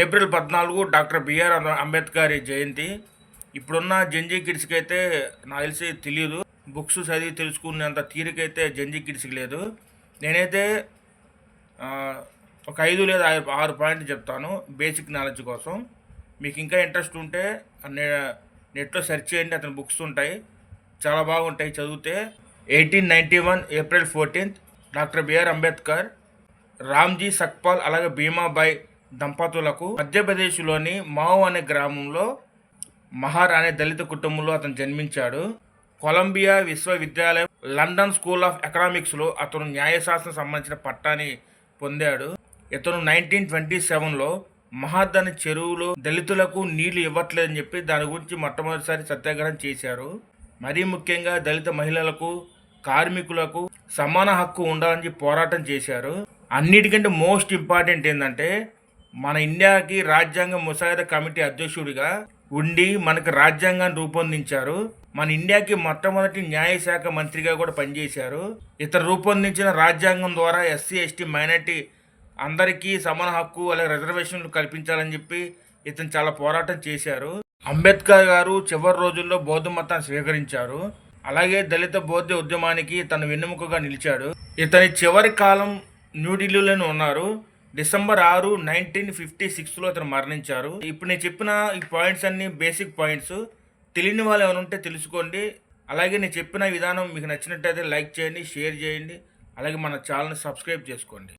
April 14 doctor B R Ambedkar జయంతి. ఇప్పుడున్న Gen Z కిడ్స్కి అయితే నాకు తెలిసి తెలియదు, బుక్స్ చదివి తెలుసుకునేంత తీరికైతే జెన్జీ కిడ్స్కి లేదు. నేనైతే ఒక 5 లేదా 6 పాయింట్లు చెప్తాను బేసిక్ నాలెడ్జ్ కోసం. మీకు ఇంకా ఇంట్రెస్ట్ ఉంటే నెట్లో సెర్చ్ చేయండి, అతని బుక్స్ ఉంటాయి, చాలా బాగుంటాయి చదివితే. 1891 April 14 doctor B R Ambedkar, Ramji Sakpal అలాగే భీమాబాయ్ దంపతులకు మధ్యప్రదేశ్లోని మావ్ అనే గ్రామంలో మహార్ అనే దళిత కుటుంబంలో అతను జన్మించాడు. కొలంబియా విశ్వవిద్యాలయం, లండన్ స్కూల్ ఆఫ్ ఎకనామిక్స్లో అతను న్యాయశాస్త్రం సంబంధించిన పట్టాని పొందాడు. ఇతను 1927లో మహాద్ అనే చెరువులో దళితులకు నీళ్లు ఇవ్వట్లేదని చెప్పి దాని గురించి మొట్టమొదటిసారి సత్యాగ్రహం చేశారు. మరీ ముఖ్యంగా దళిత మహిళలకు, కార్మికులకు సమాన హక్కు ఉండాలని పోరాటం చేశారు. అన్నిటికంటే మోస్ట్ ఇంపార్టెంట్ ఏంటంటే, మన ఇండియాకి రాజ్యాంగ ముసాయిదా కమిటీ అధ్యక్షుడిగా ఉండి మనకు రాజ్యాంగాన్ని రూపొందించారు. మన ఇండియాకి మొట్టమొదటి న్యాయశాఖ మంత్రిగా కూడా పనిచేశారు. ఇతను రూపొందించిన రాజ్యాంగం ద్వారా ఎస్సీ, ఎస్టీ, మైనార్టీ అందరికీ సమాన హక్కు అలాగే రిజర్వేషన్లు కల్పించాలని చెప్పి ఇతను చాలా పోరాటం చేశారు. అంబేద్కర్ గారు చివరి రోజుల్లో బౌద్ధ మతాన్ని స్వీకరించారు. అలాగే దళిత బౌద్ధ ఉద్యమానికి తన వెన్నెముకగా నిలిచాడు. ఇతని చివరి కాలం న్యూఢిల్లీలోనే ఉన్నారు. డిసెంబర్ 6, 1956లో అతను మరణించారు. ఇప్పుడు నేను చెప్పిన ఈ పాయింట్స్ అన్ని బేసిక్ పాయింట్స్. తెలియని వాళ్ళు ఎవరు ఉంటే తెలుసుకోండి. అలాగే నేను చెప్పిన విధానం మీకు నచ్చినట్టయితే లైక్ చేయండి, షేర్ చేయండి, అలాగే మన ఛానల్ని సబ్స్క్రైబ్ చేసుకోండి.